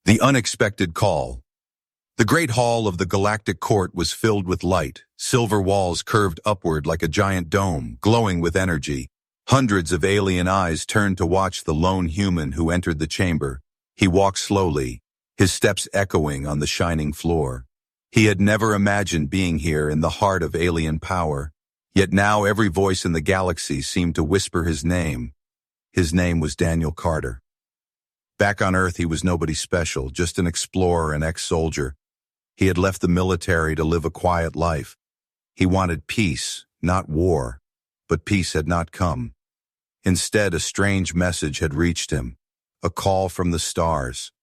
The unexpected call. The great hall of the Galactic Court was filled with light. Silver walls curved upward like a giant dome, glowing with energy. Hundreds of alien eyes turned to watch the lone human who entered the chamber. He walked slowly, his steps echoing on the shining floor. He had never imagined being here in the heart of alien power. Yet now every voice in the galaxy seemed to whisper his name. His name was Daniel Carter. Back on Earth, he was nobody special, just an explorer and ex-soldier. He had left the military to live a quiet life. He wanted peace, not war, but peace had not come. Instead, a strange message had reached him, a call from the stars.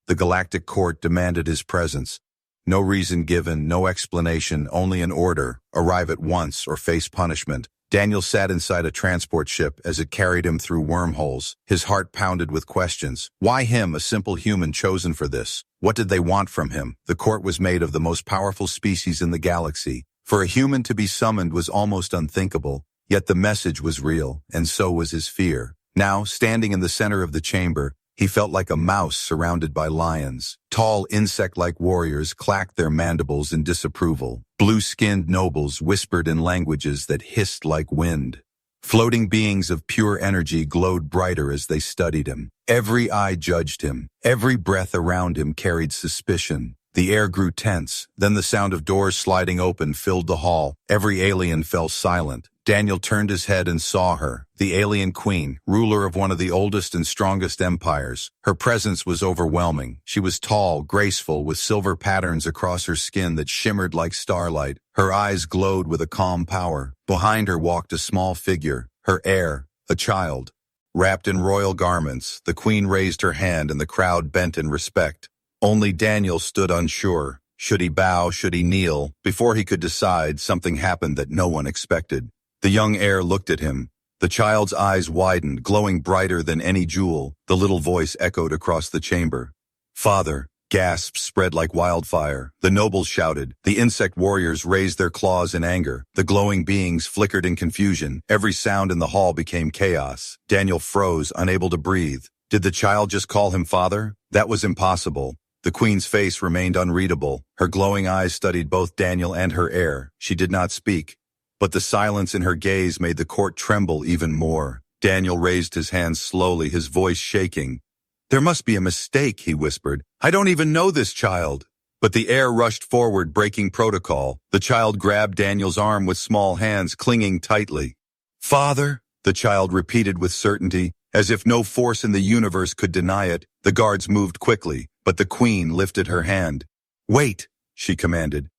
The Galactic Court demanded his presence. No reason given, no explanation, only an order: arrive at once or face punishment. Daniel sat inside a transport ship as it carried him through wormholes. His heart pounded with questions. Why him, a simple human chosen for this? What did they want from him? The court was made of the most powerful species in the galaxy. For a human to be summoned was almost unthinkable, yet the message was real, and so was his fear. Now, standing in the center of the chamber, he felt like a mouse surrounded by lions. Tall, insect-like warriors clacked their mandibles in disapproval. Blue-skinned nobles whispered in languages that hissed like wind. Floating beings of pure energy glowed brighter as they studied him. Every eye judged him. Every breath around him carried suspicion. The air grew tense. Then the sound of doors sliding open filled the hall. Every alien fell silent. Daniel turned his head and saw her, the alien queen, ruler of one of the oldest and strongest empires. Her presence was overwhelming. She was tall, graceful, with silver patterns across her skin that shimmered like starlight. Her eyes glowed with a calm power. Behind her walked a small figure, her heir, a child. Wrapped in royal garments, the queen raised her hand and the crowd bent in respect. Only Daniel stood unsure. Should he bow, should he kneel? Before he could decide, something happened that no one expected. The young heir looked at him. The child's eyes widened, glowing brighter than any jewel. The little voice echoed across the chamber. "Father!" Gasps spread like wildfire. The nobles shouted. The insect warriors raised their claws in anger. The glowing beings flickered in confusion. Every sound in the hall became chaos. Daniel froze, unable to breathe. Did the child just call him father? That was impossible. The queen's face remained unreadable. Her glowing eyes studied both Daniel and her heir. She did not speak. But the silence in her gaze made the court tremble even more. Daniel raised his hands slowly, his voice shaking. "There must be a mistake," he whispered. "I don't even know this child." But the heir rushed forward, breaking protocol. The child grabbed Daniel's arm with small hands, clinging tightly. "Father," the child repeated with certainty, as if no force in the universe could deny it. The guards moved quickly, but the queen lifted her hand. "Wait," she commanded.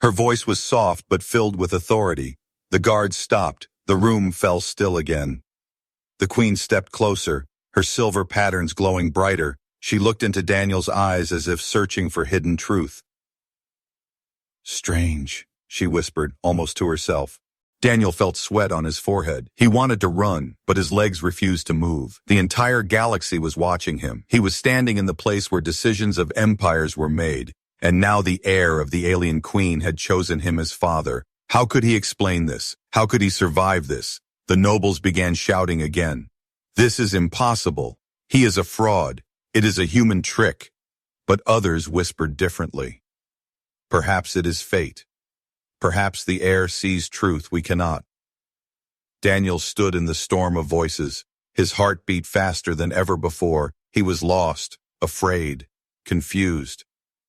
Her voice was soft but filled with authority. The guards stopped. The room fell still again. The queen stepped closer, her silver patterns glowing brighter. She looked into Daniel's eyes as if searching for hidden truth. "Strange," she whispered, almost to herself. Daniel felt sweat on his forehead. He wanted to run, but his legs refused to move. The entire galaxy was watching him. He was standing in the place where decisions of empires were made, and now the heir of the alien queen had chosen him as father. How could he explain this? How could he survive this? The nobles began shouting again. "This is impossible. He is a fraud. It is a human trick." But others whispered differently. "Perhaps it is fate. Perhaps the heir sees truth we cannot." Daniel stood in the storm of voices. His heart beat faster than ever before. He was lost, afraid, confused.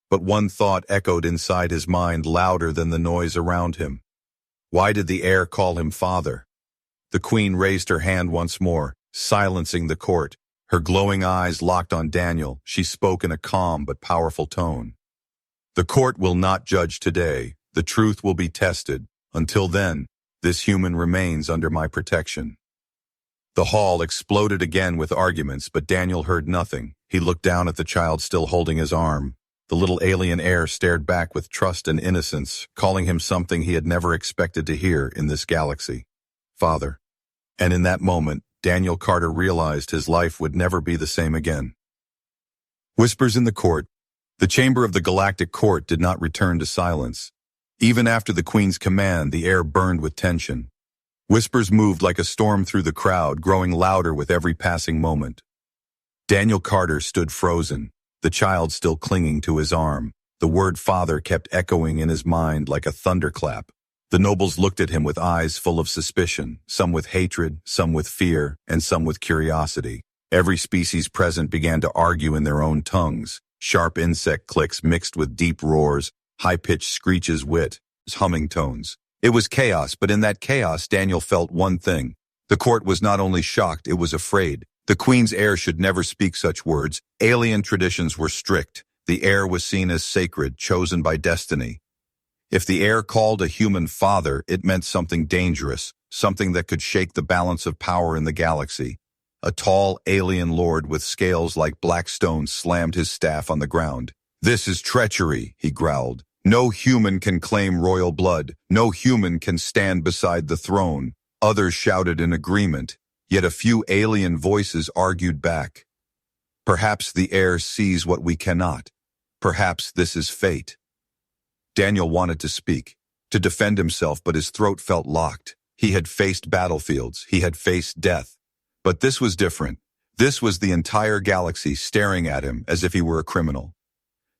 But one thought echoed inside his mind louder than the noise around him. Why did the heir call him father? The queen raised her hand once more, silencing the court. Her glowing eyes locked on Daniel. She spoke in a calm but powerful tone. "The court will not judge today. The truth will be tested. Until then, this human remains under my protection." The hall exploded again with arguments, but Daniel heard nothing. He looked down at the child still holding his arm. The little alien heir stared back with trust and innocence, calling him something he had never expected to hear in this galaxy. Father. And in that moment, Daniel Carter realized his life would never be the same again. Whispers in the court. The chamber of the Galactic Court did not return to silence. Even after the Queen's command, the air burned with tension. Whispers moved like a storm through the crowd, growing louder with every passing moment. Daniel Carter stood frozen. the child still clinging to his arm. The word father kept echoing in his mind like a thunderclap. The nobles looked at him with eyes full of suspicion, some with hatred, some with fear, and some with curiosity. Every species present began to argue in their own tongues. Sharp insect clicks mixed with deep roars, high-pitched screeches humming tones. It was chaos, but in that chaos Daniel felt one thing. The court was not only shocked, it was afraid. The Queen's heir should never speak such words. Alien traditions were strict. The heir was seen as sacred, chosen by destiny. If the heir called a human father, it meant something dangerous, something that could shake the balance of power in the galaxy. A tall alien lord with scales like black stones slammed his staff on the ground. "This is treachery," he growled. "No human can claim royal blood. No human can stand beside the throne." Others shouted in agreement, yet a few alien voices argued back. "Perhaps the heir sees what we cannot. Perhaps this is fate." Daniel wanted to speak, to defend himself, but his throat felt locked. He had faced battlefields. He had faced death. But this was different. This was the entire galaxy staring at him as if he were a criminal.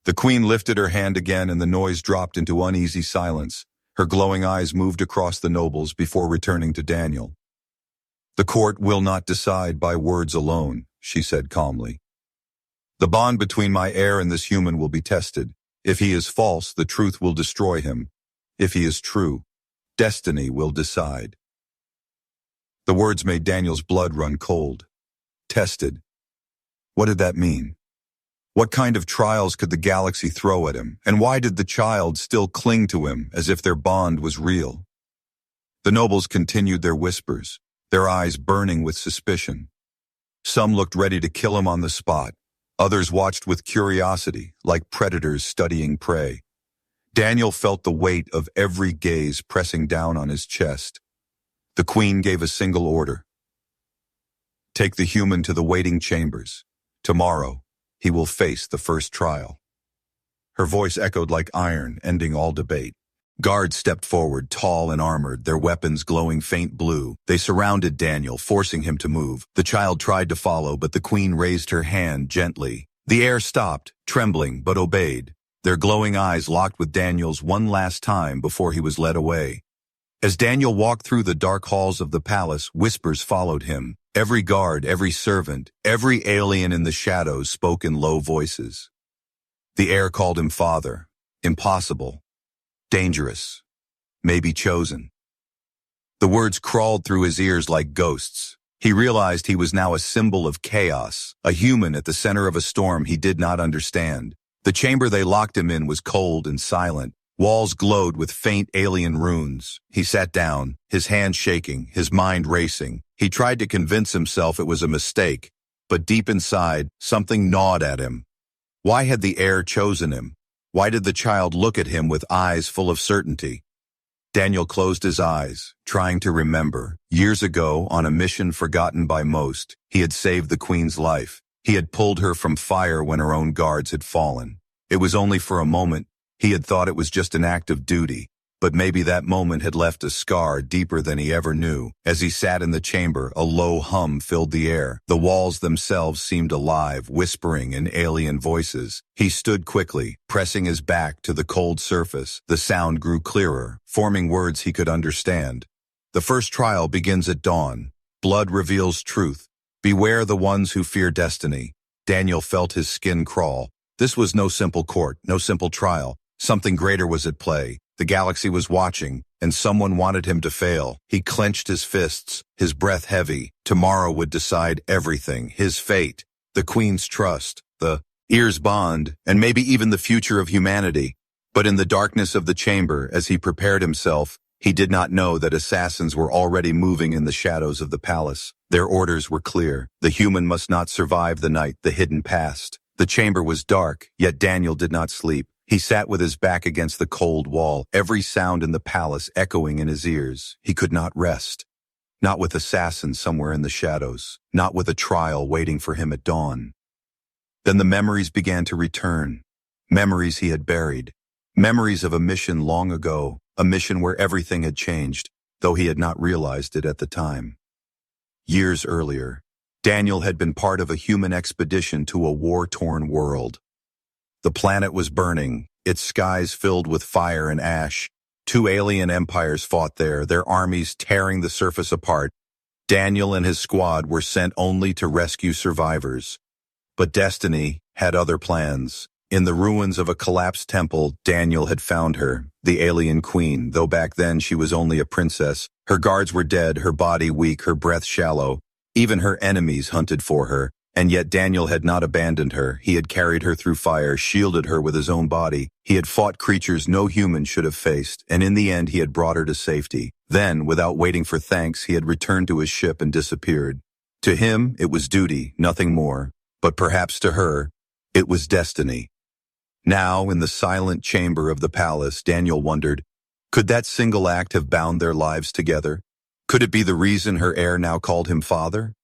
The Queen lifted her hand again and the noise dropped into uneasy silence. Her glowing eyes moved across the nobles before returning to Daniel. "The court will not decide by words alone," she said calmly. "The bond between my heir and this human will be tested. If he is false, the truth will destroy him. If he is true, destiny will decide." The words made Daniel's blood run cold. Tested. What did that mean? What kind of trials could the galaxy throw at him, and why did the child still cling to him as if their bond was real? The nobles continued their whispers, their eyes burning with suspicion. Some looked ready to kill him on the spot. Others watched with curiosity, like predators studying prey. Daniel felt the weight of every gaze pressing down on his chest. The Queen gave a single order. "Take the human to the waiting chambers. Tomorrow, he will face the first trial." Her voice echoed like iron, ending all debate. Guards stepped forward, tall and armored, their weapons glowing faint blue. They surrounded Daniel, forcing him to move. The child tried to follow, but the Queen raised her hand gently. The heir stopped, trembling, but obeyed. Their glowing eyes locked with Daniel's one last time before he was led away. As Daniel walked through the dark halls of the palace, whispers followed him. Every guard, every servant, every alien in the shadows spoke in low voices. The heir called him father. Impossible. Dangerous. Maybe chosen. The words crawled through his ears like ghosts. He realized he was now a symbol of chaos, a human at the center of a storm he did not understand. The chamber they locked him in was cold and silent. Walls glowed with faint alien runes. He sat down, his hands shaking, his mind racing. He tried to convince himself it was a mistake, but deep inside, something gnawed at him. Why had the heir chosen him? Why did the child look at him with eyes full of certainty? Daniel closed his eyes, trying to remember. Years ago, on a mission forgotten by most, he had saved the Queen's life. He had pulled her from fire when her own guards had fallen. It was only for a moment. He had thought it was just an act of duty, but maybe that moment had left a scar deeper than he ever knew. As he sat in the chamber, a low hum filled the air. The walls themselves seemed alive, whispering in alien voices. He stood quickly, pressing his back to the cold surface. The sound grew clearer, forming words he could understand. "The first trial begins at dawn. Blood reveals truth. Beware the ones who fear destiny." Daniel felt his skin crawl. This was no simple court, no simple trial. Something greater was at play. The galaxy was watching, and someone wanted him to fail. He clenched his fists, his breath heavy. Tomorrow would decide everything, his fate, the Queen's trust, the heir's bond, and maybe even the future of humanity. But in the darkness of the chamber, as he prepared himself, he did not know that assassins were already moving in the shadows of the palace. Their orders were clear. The human must not survive the night, the hidden past. The chamber was dark, yet Daniel did not sleep. He sat with his back against the cold wall, every sound in the palace echoing in his ears. He could not rest. Not with assassins somewhere in the shadows. Not with a trial waiting for him at dawn. Then the memories began to return. Memories he had buried. Memories of a mission long ago. A mission where everything had changed, though he had not realized it at the time. Years earlier, Daniel had been part of a human expedition to a war-torn world. The planet was burning, its skies filled with fire and ash. Two alien empires fought there, their armies tearing the surface apart. Daniel and his squad were sent only to rescue survivors. But destiny had other plans. In the ruins of a collapsed temple, Daniel had found her, the alien queen, though back then she was only a princess. Her guards were dead, her body weak, her breath shallow. Even her enemies hunted for her, and yet Daniel had not abandoned her. He had carried her through fire, shielded her with his own body. He had fought creatures no human should have faced, and in the end he had brought her to safety. Then, without waiting for thanks, he had returned to his ship and disappeared. To him, it was duty, nothing more. But perhaps to her, it was destiny. Now, in the silent chamber of the palace, Daniel wondered, could that single act have bound their lives together? Could it be the reason her heir now called him father?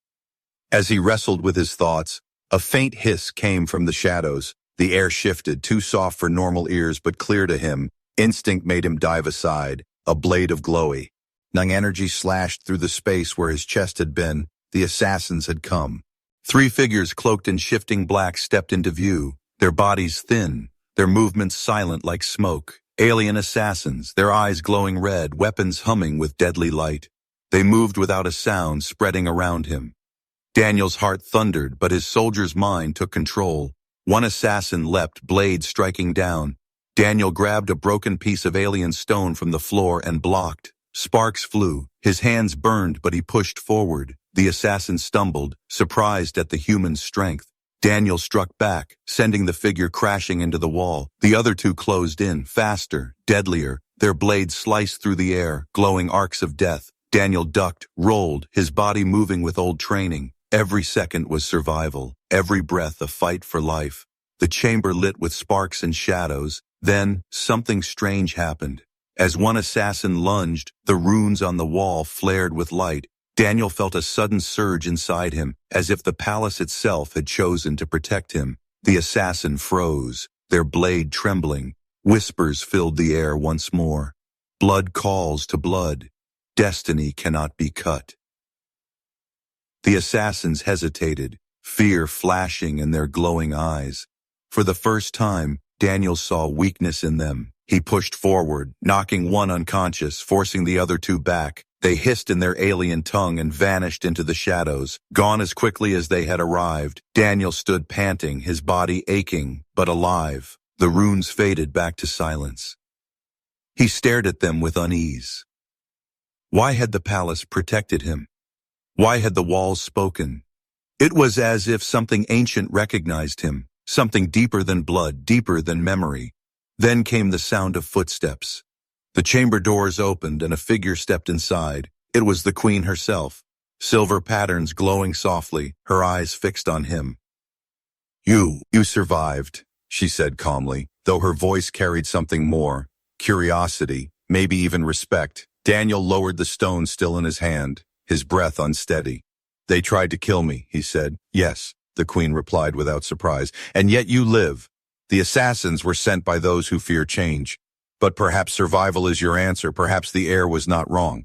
As he wrestled with his thoughts, a faint hiss came from the shadows. The air shifted, too soft for normal ears but clear to him. Instinct made him dive aside, a blade of glowy. Nung energy slashed through the space where his chest had been. The assassins had come. Three figures cloaked in shifting black stepped into view, their bodies thin, their movements silent like smoke. Alien assassins, their eyes glowing red, weapons humming with deadly light. They moved without a sound, spreading around him. Daniel's heart thundered, but his soldier's mind took control. One assassin leapt, blade striking down. Daniel grabbed a broken piece of alien stone from the floor and blocked. Sparks flew. His hands burned, but he pushed forward. The assassin stumbled, surprised at the human's strength. Daniel struck back, sending the figure crashing into the wall. The other two closed in, faster, deadlier. Their blades sliced through the air, glowing arcs of death. Daniel ducked, rolled, his body moving with old training. Every second was survival, every breath a fight for life. The chamber lit with sparks and shadows. Then, something strange happened. As one assassin lunged, the runes on the wall flared with light. Daniel felt a sudden surge inside him, as if the palace itself had chosen to protect him. The assassin froze, their blade trembling. Whispers filled the air once more. Blood calls to blood. Destiny cannot be cut. The assassins hesitated, fear flashing in their glowing eyes. For the first time, Daniel saw weakness in them. He pushed forward, knocking one unconscious, forcing the other two back. They hissed in their alien tongue and vanished into the shadows, gone as quickly as they had arrived. Daniel stood panting, his body aching, but alive. The runes faded back to silence. He stared at them with unease. Why had the palace protected him? Why had the walls spoken? It was as if something ancient recognized him, something deeper than blood, deeper than memory. Then came the sound of footsteps. The chamber doors opened and a figure stepped inside. It was the queen herself, silver patterns glowing softly, her eyes fixed on him. You survived, she said calmly, though her voice carried something more, curiosity, maybe even respect. Daniel lowered the stone still in his hand, his breath unsteady. They tried to kill me, he said. Yes, the queen replied without surprise, and yet you live. The assassins were sent by those who fear change. But perhaps survival is your answer, perhaps the heir was not wrong.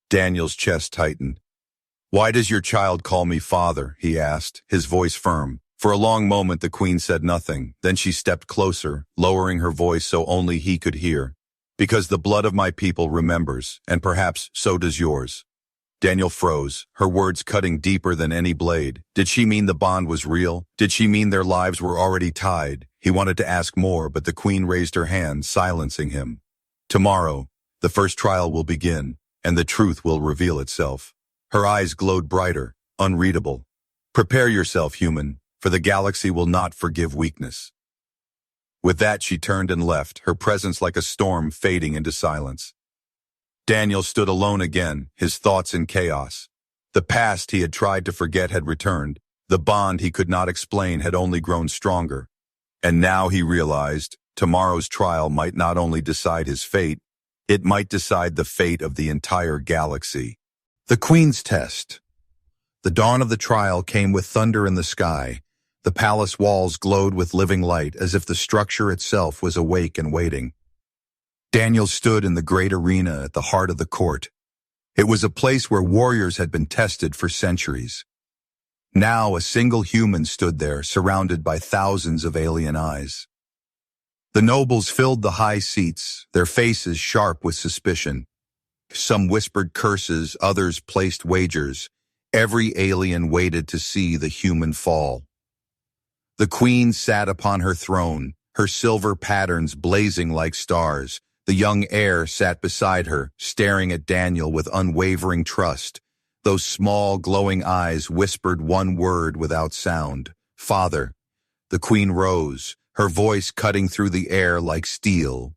Daniel's chest tightened. Why does your child call me father? He asked, his voice firm. For a long moment the queen said nothing, then she stepped closer, lowering her voice so only he could hear. Because the blood of my people remembers, and perhaps so does yours. Daniel froze, her words cutting deeper than any blade. Did she mean the bond was real? Did she mean their lives were already tied? He wanted to ask more, but the queen raised her hand, silencing him. Tomorrow, the first trial will begin, and the truth will reveal itself. Her eyes glowed brighter, unreadable. Prepare yourself, human, for the galaxy will not forgive weakness. With that, she turned and left, her presence like a storm fading into silence. Daniel stood alone again, his thoughts in chaos. The past he had tried to forget had returned. The bond he could not explain had only grown stronger. And now he realized, tomorrow's trial might not only decide his fate, it might decide the fate of the entire galaxy. The Queen's Test. The dawn of the trial came with thunder in the sky. The palace walls glowed with living light, as if the structure itself was awake and waiting. Daniel stood in the great arena at the heart of the court. It was a place where warriors had been tested for centuries. Now a single human stood there, surrounded by thousands of alien eyes. The nobles filled the high seats, their faces sharp with suspicion. Some whispered curses, others placed wagers. Every alien waited to see the human fall. The queen sat upon her throne, her silver patterns blazing like stars. The young heir sat beside her, staring at Daniel with unwavering trust. Those small, glowing eyes whispered one word without sound. Father. The queen rose, her voice cutting through the air like steel.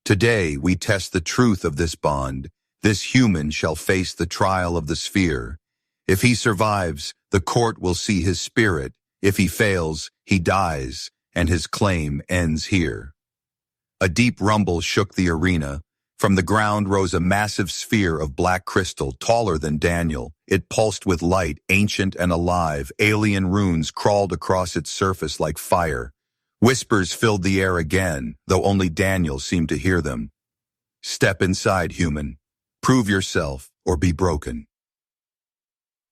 Today we test the truth of this bond. This human shall face the trial of the sphere. If he survives, the court will see his spirit. If he fails, he dies, and his claim ends here. A deep rumble shook the arena. From the ground rose a massive sphere of black crystal, taller than Daniel. It pulsed with light, ancient and alive. Alien runes crawled across its surface like fire. Whispers filled the air again, though only Daniel seemed to hear them. Step inside, human. Prove yourself, or be broken.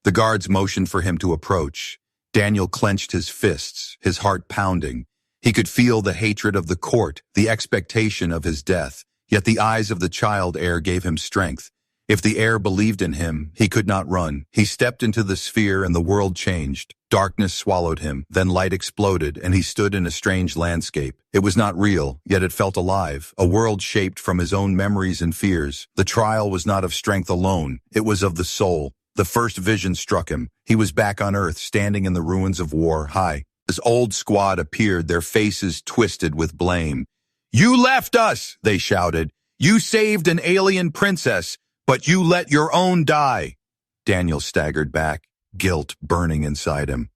The guards motioned for him to approach. Daniel clenched his fists, his heart pounding. He could feel the hatred of the court, the expectation of his death. Yet the eyes of the child heir gave him strength. If the heir believed in him, he could not run. He stepped into the sphere and the world changed. Darkness swallowed him, then light exploded, and he stood in a strange landscape. It was not real, yet it felt alive, a world shaped from his own memories and fears. The trial was not of strength alone, it was of the soul. The first vision struck him. He was back on Earth, standing in the ruins of war. His old squad appeared, their faces twisted with blame. "You left us," they shouted. "You saved an alien princess, but you let your own die." Daniel staggered back, guilt burning inside him.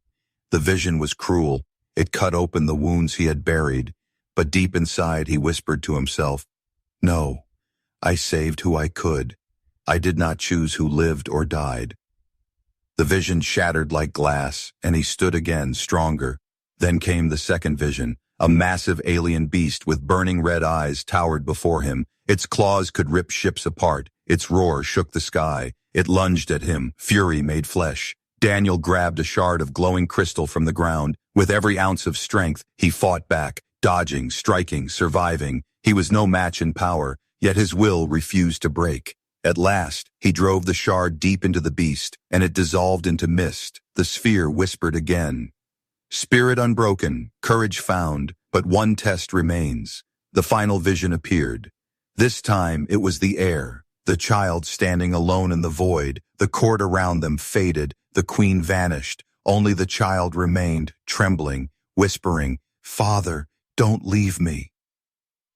The vision was cruel. It cut open the wounds he had buried. But deep inside, he whispered to himself, "No, I saved who I could. I did not choose who lived or died." The vision shattered like glass, and he stood again, stronger. Then came the second vision. A massive alien beast with burning red eyes towered before him. Its claws could rip ships apart. Its roar shook the sky. It lunged at him. Fury made flesh. Daniel grabbed a shard of glowing crystal from the ground. With every ounce of strength, he fought back, dodging, striking, surviving. He was no match in power, yet his will refused to break. At last, he drove the shard deep into the beast, and it dissolved into mist. The sphere whispered again. Spirit unbroken, courage found, but one test remains. The final vision appeared. This time it was the heir, the child standing alone in the void. The court around them faded, the queen vanished. Only the child remained, trembling, whispering, "Father, don't leave me."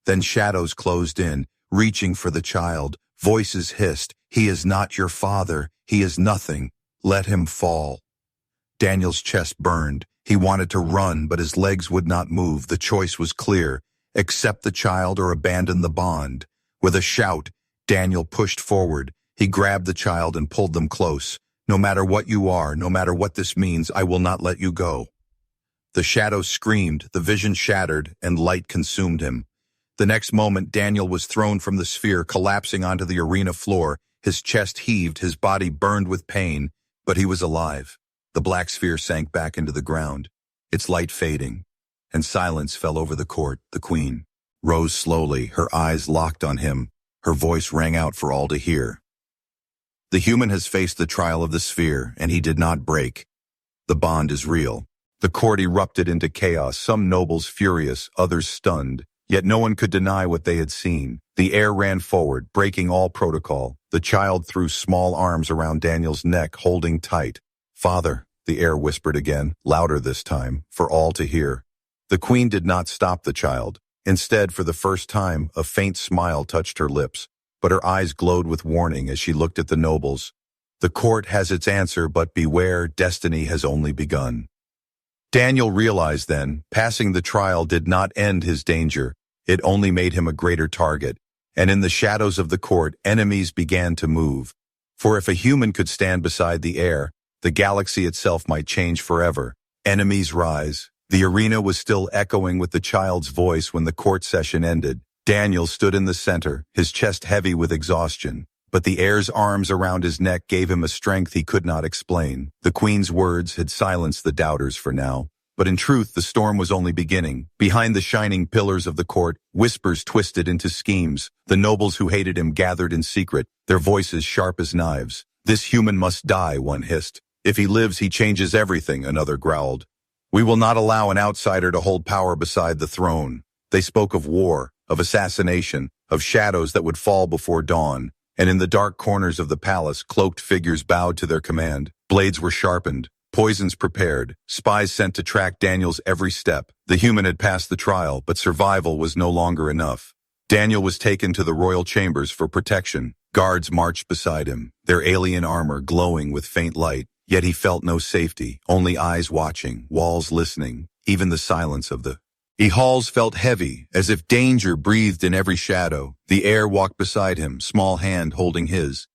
Then shadows closed in, reaching for the child. Voices hissed, "He is not your father, he is nothing. Let him fall." Daniel's chest burned. He wanted to run, but his legs would not move. The choice was clear. Accept the child or abandon the bond. With a shout, Daniel pushed forward. He grabbed the child and pulled them close. "No matter what you are, no matter what this means, I will not let you go." The shadow screamed, the vision shattered, and light consumed him. The next moment, Daniel was thrown from the sphere, collapsing onto the arena floor. His chest heaved, his body burned with pain, but he was alive. The black sphere sank back into the ground, its light fading, and silence fell over the court. The queen rose slowly, her eyes locked on him. Her voice rang out for all to hear. The human has faced the trial of the sphere, and he did not break. The bond is real. The court erupted into chaos, some nobles furious, others stunned. Yet no one could deny what they had seen. The heir ran forward, breaking all protocol. The child threw small arms around Daniel's neck, holding tight. "Father," the heir whispered again, louder this time, for all to hear. The queen did not stop the child. Instead, for the first time, a faint smile touched her lips, but her eyes glowed with warning as she looked at the nobles. "The court has its answer, but beware, destiny has only begun." Daniel realized then, passing the trial did not end his danger. It only made him a greater target. And in the shadows of the court, enemies began to move. For if a human could stand beside the heir, the galaxy itself might change forever. Enemies rise. The arena was still echoing with the child's voice when the court session ended. Daniel stood in the center, his chest heavy with exhaustion. But the heir's arms around his neck gave him a strength he could not explain. The queen's words had silenced the doubters for now. But in truth, the storm was only beginning. Behind the shining pillars of the court, whispers twisted into schemes. The nobles who hated him gathered in secret, their voices sharp as knives. "This human must die," one hissed. "If he lives, he changes everything," another growled. "We will not allow an outsider to hold power beside the throne." They spoke of war, of assassination, of shadows that would fall before dawn. And in the dark corners of the palace, cloaked figures bowed to their command. Blades were sharpened, poisons prepared, spies sent to track Daniel's every step. The human had passed the trial, but survival was no longer enough. Daniel was taken to the royal chambers for protection. Guards marched beside him, their alien armor glowing with faint light. Yet he felt no safety, only eyes watching, walls listening, even the silence of the halls felt heavy, as if danger breathed in every shadow. The heir walked beside him, small hand holding his.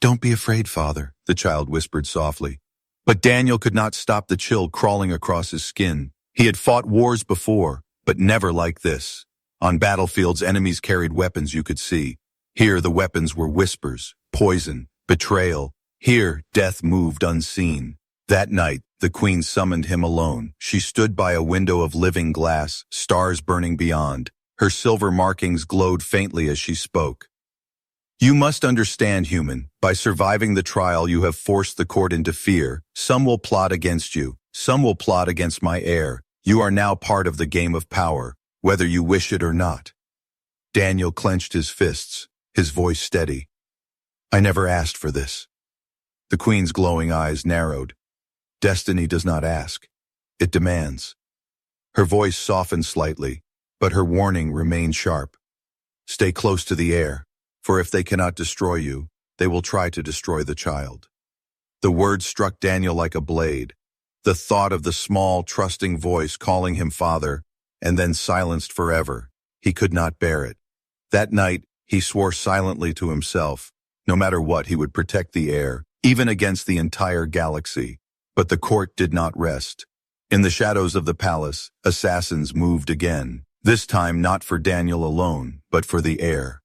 "Don't be afraid, father," the child whispered softly. But Daniel could not stop the chill crawling across his skin. He had fought wars before, but never like this. On battlefields, enemies carried weapons you could see. Here, the weapons were whispers, poison, betrayal. Here, death moved unseen. That night, the queen summoned him alone. She stood by a window of living glass, stars burning beyond. Her silver markings glowed faintly as she spoke. "You must understand, human. By surviving the trial, you have forced the court into fear. Some will plot against you. Some will plot against my heir. You are now part of the game of power, whether you wish it or not." Daniel clenched his fists, his voice steady. "I never asked for this." The queen's glowing eyes narrowed. "Destiny does not ask. It demands." Her voice softened slightly, but her warning remained sharp. "Stay close to the heir, for if they cannot destroy you, they will try to destroy the child." The words struck Daniel like a blade. The thought of the small, trusting voice calling him father, and then silenced forever. He could not bear it. That night, he swore silently to himself. No matter what, he would protect the heir, even against the entire galaxy. But the court did not rest. In the shadows of the palace, assassins moved again. This time not for Daniel alone, but for the heir.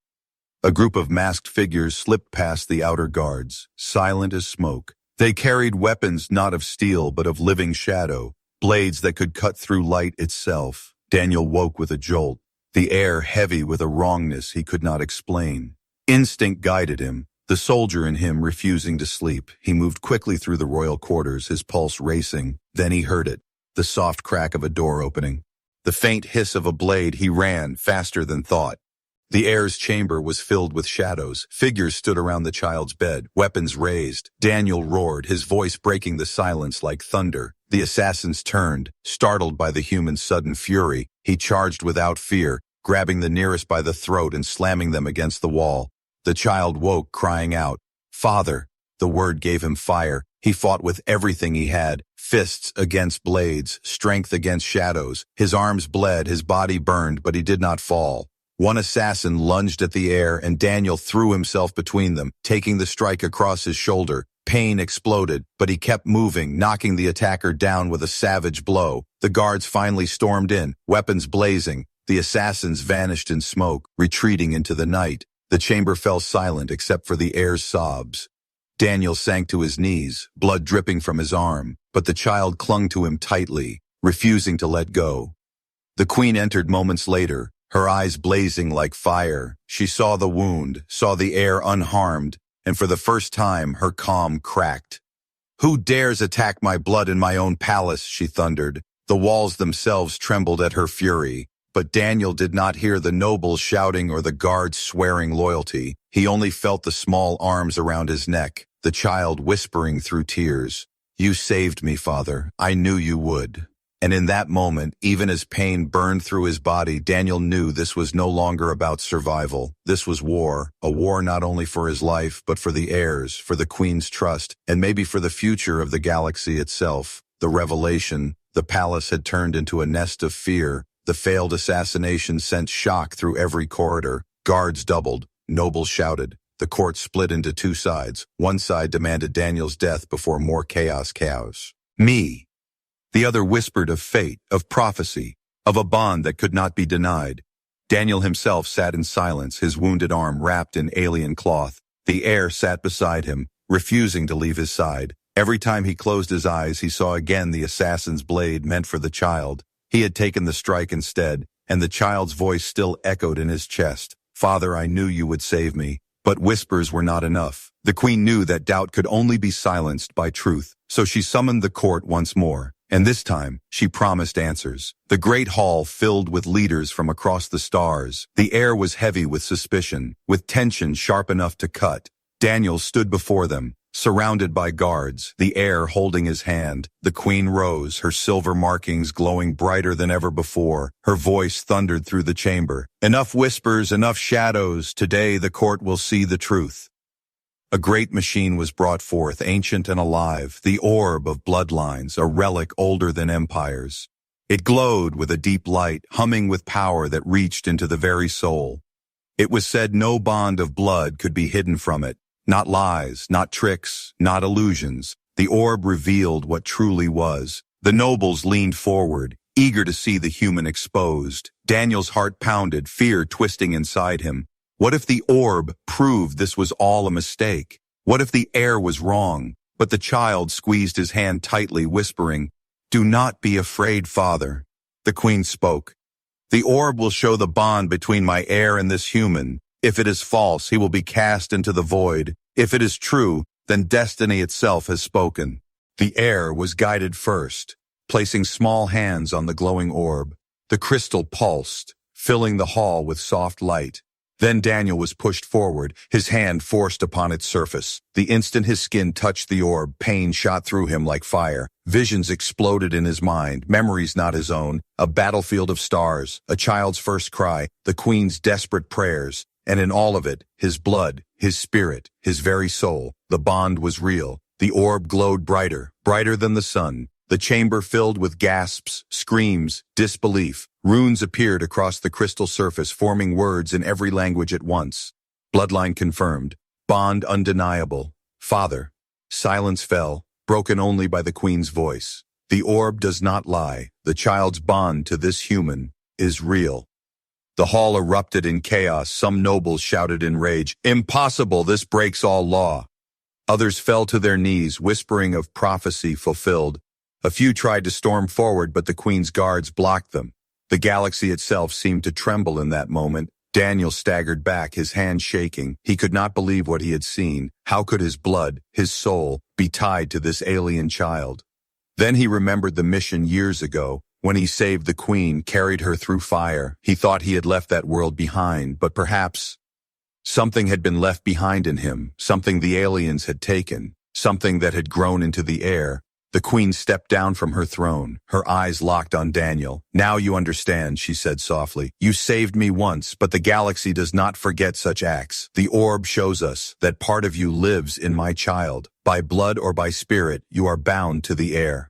A group of masked figures slipped past the outer guards, silent as smoke. They carried weapons not of steel but of living shadow, blades that could cut through light itself. Daniel woke with a jolt, the air heavy with a wrongness he could not explain. Instinct guided him, the soldier in him refusing to sleep. He moved quickly through the royal quarters, his pulse racing. Then he heard it, the soft crack of a door opening. The faint hiss of a blade. He ran, faster than thought. The heir's chamber was filled with shadows. Figures stood around the child's bed, weapons raised. Daniel roared, his voice breaking the silence like thunder. The assassins turned, startled by the human's sudden fury. He charged without fear, grabbing the nearest by the throat and slamming them against the wall. The child woke, crying out, "Father!" The word gave him fire. He fought with everything he had, fists against blades, strength against shadows. His arms bled, his body burned, but he did not fall. One assassin lunged at the heir, and Daniel threw himself between them, taking the strike across his shoulder. Pain exploded, but he kept moving, knocking the attacker down with a savage blow. The guards finally stormed in, weapons blazing. The assassins vanished in smoke, retreating into the night. The chamber fell silent except for the heir's sobs. Daniel sank to his knees, blood dripping from his arm, but the child clung to him tightly, refusing to let go. The queen entered moments later, her eyes blazing like fire. She saw the wound, saw the heir unharmed, and for the first time her calm cracked. "Who dares attack my blood in my own palace?" she thundered. The walls themselves trembled at her fury. But Daniel did not hear the nobles shouting or the guards swearing loyalty. He only felt the small arms around his neck, the child whispering through tears, "You saved me, father. I knew you would." And in that moment, even as pain burned through his body, Daniel knew this was no longer about survival. This was war, a war not only for his life, but for the heirs, for the queen's trust, and maybe for the future of the galaxy itself. The revelation, the palace had turned into a nest of fear. The failed assassination sent shock through every corridor. Guards doubled. Nobles shouted. The court split into two sides. One side demanded Daniel's death before more chaos. "Me." The other whispered of fate, of prophecy, of a bond that could not be denied. Daniel himself sat in silence, his wounded arm wrapped in alien cloth. The heir sat beside him, refusing to leave his side. Every time he closed his eyes, he saw again the assassin's blade meant for the child. He had taken the strike instead, and the child's voice still echoed in his chest. "Father, I knew you would save me." But whispers were not enough. The queen knew that doubt could only be silenced by truth, so she summoned the court once more, and this time she promised answers. The great hall filled with leaders from across the stars. The air was heavy with suspicion, with tension sharp enough to cut. Daniel stood before them, surrounded by guards, the heir holding his hand. The queen rose, her silver markings glowing brighter than ever before. Her voice thundered through the chamber. "Enough whispers, enough shadows. Today the court will see the truth." A great machine was brought forth, ancient and alive, the orb of bloodlines, a relic older than empires. It glowed with a deep light, humming with power that reached into the very soul. It was said no bond of blood could be hidden from it. Not lies, not tricks, not illusions. The orb revealed what truly was. The nobles leaned forward, eager to see the human exposed. Daniel's heart pounded, fear twisting inside him. What if the orb proved this was all a mistake? What if the heir was wrong? But the child squeezed his hand tightly, whispering, "Do not be afraid, father." The queen spoke. "The orb will show the bond between my heir and this human. If it is false, he will be cast into the void. If it is true, then destiny itself has spoken." The heir was guided first, placing small hands on the glowing orb. The crystal pulsed, filling the hall with soft light. Then Daniel was pushed forward, his hand forced upon its surface. The instant his skin touched the orb, pain shot through him like fire. Visions exploded in his mind, memories not his own, a battlefield of stars, a child's first cry, the queen's desperate prayers. And in all of it, his blood, his spirit, his very soul. The bond was real. The orb glowed brighter, brighter than the sun. The chamber filled with gasps, screams, disbelief. Runes appeared across the crystal surface, forming words in every language at once. Bloodline confirmed. Bond undeniable. Father. Silence fell, broken only by the queen's voice. The orb does not lie. The child's bond to this human is real. The hall erupted in chaos. Some nobles shouted in rage, "Impossible, this breaks all law." Others fell to their knees, whispering of prophecy fulfilled. A few tried to storm forward, but the queen's guards blocked them. The galaxy itself seemed to tremble in that moment. Daniel staggered back, his hand shaking. He could not believe what he had seen. How could his blood, his soul, be tied to this alien child? Then he remembered the mission years ago. When he saved the queen, carried her through fire, he thought he had left that world behind, but perhaps something had been left behind in him, something the aliens had taken, something that had grown into the air. The queen stepped down from her throne, her eyes locked on Daniel. "Now you understand," she said softly. "You saved me once, but the galaxy does not forget such acts. The orb shows us that part of you lives in my child. By blood or by spirit, you are bound to the heir."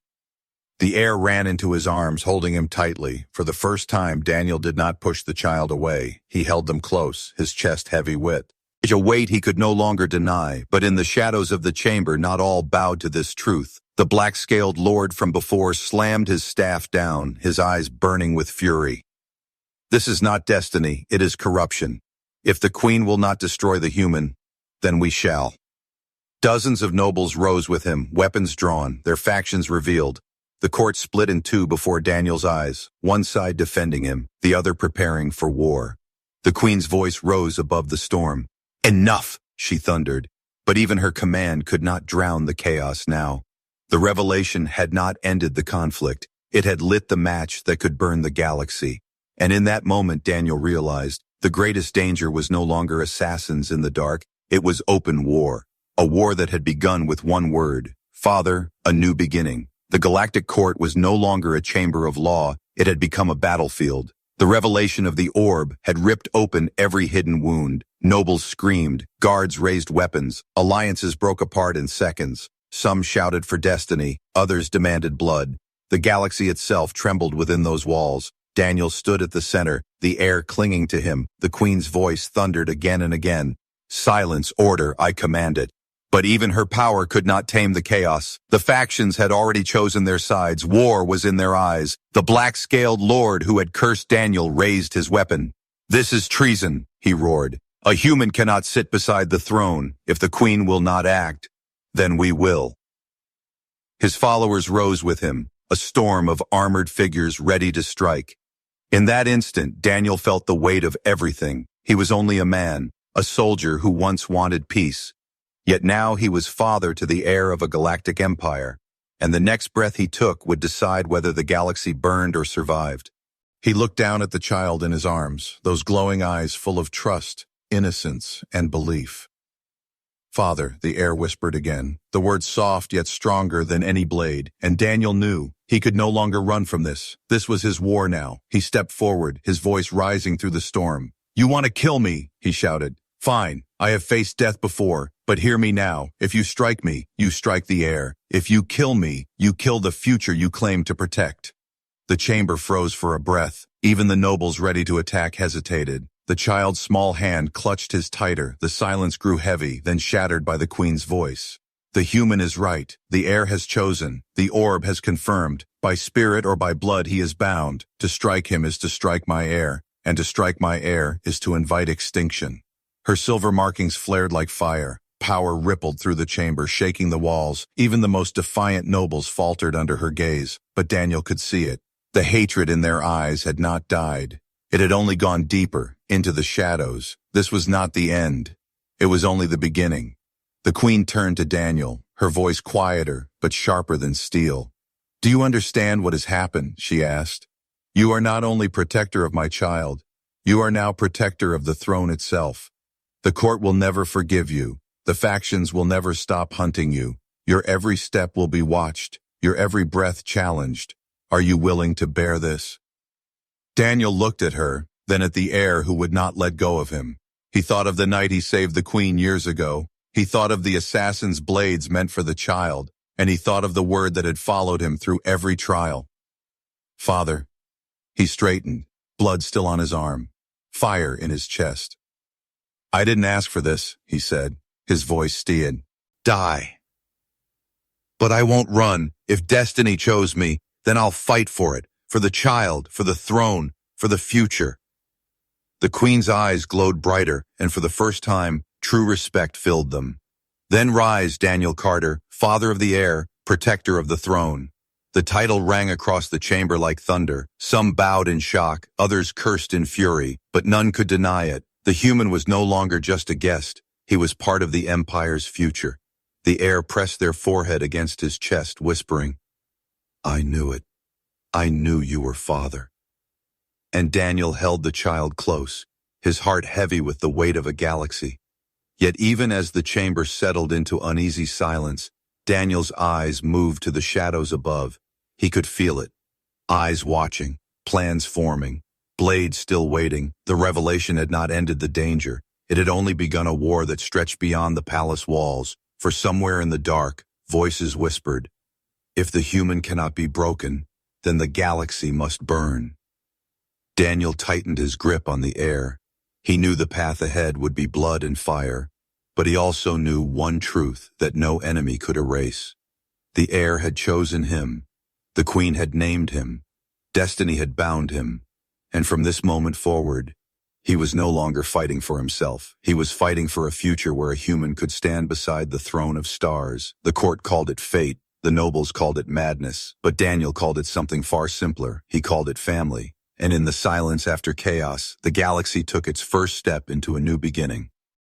The heir ran into his arms, holding him tightly. For the first time, Daniel did not push the child away. He held them close, his chest heavy with a weight he could no longer deny. But in the shadows of the chamber, not all bowed to this truth. The black-scaled lord from before slammed his staff down, his eyes burning with fury. "This is not destiny, it is corruption. If the queen will not destroy the human, then we shall." Dozens of nobles rose with him, weapons drawn, their factions revealed. The court split in two before Daniel's eyes, one side defending him, the other preparing for war. The queen's voice rose above the storm. "Enough!" she thundered, but even her command could not drown the chaos now. The revelation had not ended the conflict. It had lit the match that could burn the galaxy. And in that moment, Daniel realized the greatest danger was no longer assassins in the dark. It was open war. A war that had begun with one word: Father, a new beginning. The Galactic Court was no longer a chamber of law. It had become a battlefield. The revelation of the orb had ripped open every hidden wound. Nobles screamed. Guards raised weapons. Alliances broke apart in seconds. Some shouted for destiny. Others demanded blood. The galaxy itself trembled within those walls. Daniel stood at the center, the air clinging to him. The queen's voice thundered again and again. "Silence, order, I command it." But even her power could not tame the chaos. The factions had already chosen their sides. War was in their eyes. The black-scaled lord who had cursed Daniel raised his weapon. "This is treason," he roared. "A human cannot sit beside the throne. If the queen will not act, then we will." His followers rose with him, a storm of armored figures ready to strike. In that instant, Daniel felt the weight of everything. He was only a man, a soldier who once wanted peace. Yet now he was father to the heir of a galactic empire, and the next breath he took would decide whether the galaxy burned or survived. He looked down at the child in his arms, those glowing eyes full of trust, innocence, and belief. "Father," the heir whispered again, the words soft yet stronger than any blade, and Daniel knew he could no longer run from this. This was his war now. He stepped forward, his voice rising through the storm. "You want to kill me," he shouted. "Fine, I have faced death before, but hear me now. If you strike me, you strike the heir. If you kill me, you kill the future you claim to protect." The chamber froze for a breath. Even the nobles ready to attack hesitated. The child's small hand clutched his tighter. The silence grew heavy, then shattered by the queen's voice. "The human is right. The heir has chosen. The orb has confirmed. By spirit or by blood he is bound. To strike him is to strike my heir, and to strike my heir is to invite extinction." Her silver markings flared like fire. Power rippled through the chamber, shaking the walls. Even the most defiant nobles faltered under her gaze, but Daniel could see it. The hatred in their eyes had not died. It had only gone deeper, into the shadows. This was not the end. It was only the beginning. The queen turned to Daniel, her voice quieter, but sharper than steel. "Do you understand what has happened?" she asked. "You are not only protector of my child, you are now protector of the throne itself. The court will never forgive you. The factions will never stop hunting you. Your every step will be watched, your every breath challenged. Are you willing to bear this?" Daniel looked at her, then at the heir who would not let go of him. He thought of the night he saved the queen years ago. He thought of the assassin's blades meant for the child, and he thought of the word that had followed him through every trial. "Father." He straightened, blood still on his arm, fire in his chest. "I didn't ask for this," he said, his voice steady. "Die. But I won't run. If destiny chose me, then I'll fight for it, for the child, for the throne, for the future." The queen's eyes glowed brighter, and for the first time, true respect filled them. "Then rise, Daniel Carter, father of the heir, protector of the throne." The title rang across the chamber like thunder. Some bowed in shock, others cursed in fury, but none could deny it. The human was no longer just a guest. He was part of the empire's future. The heir pressed their forehead against his chest, whispering, "I knew it. I knew you were father." And Daniel held the child close, his heart heavy with the weight of a galaxy. Yet even as the chamber settled into uneasy silence, Daniel's eyes moved to the shadows above. He could feel it. Eyes watching, plans forming, blades still waiting. The revelation had not ended the danger. It had only begun a war that stretched beyond the palace walls. For somewhere in the dark, voices whispered, "If the human cannot be broken, then the galaxy must burn." Daniel tightened his grip on the heir. He knew the path ahead would be blood and fire, but he also knew one truth that no enemy could erase. The heir had chosen him. The queen had named him. Destiny had bound him. And from this moment forward, he was no longer fighting for himself. He was fighting for a future where a human could stand beside the throne of stars. The court called it fate. The nobles called it madness. But Daniel called it something far simpler. He called it family. And in the silence after chaos, the galaxy took its first step into a new beginning.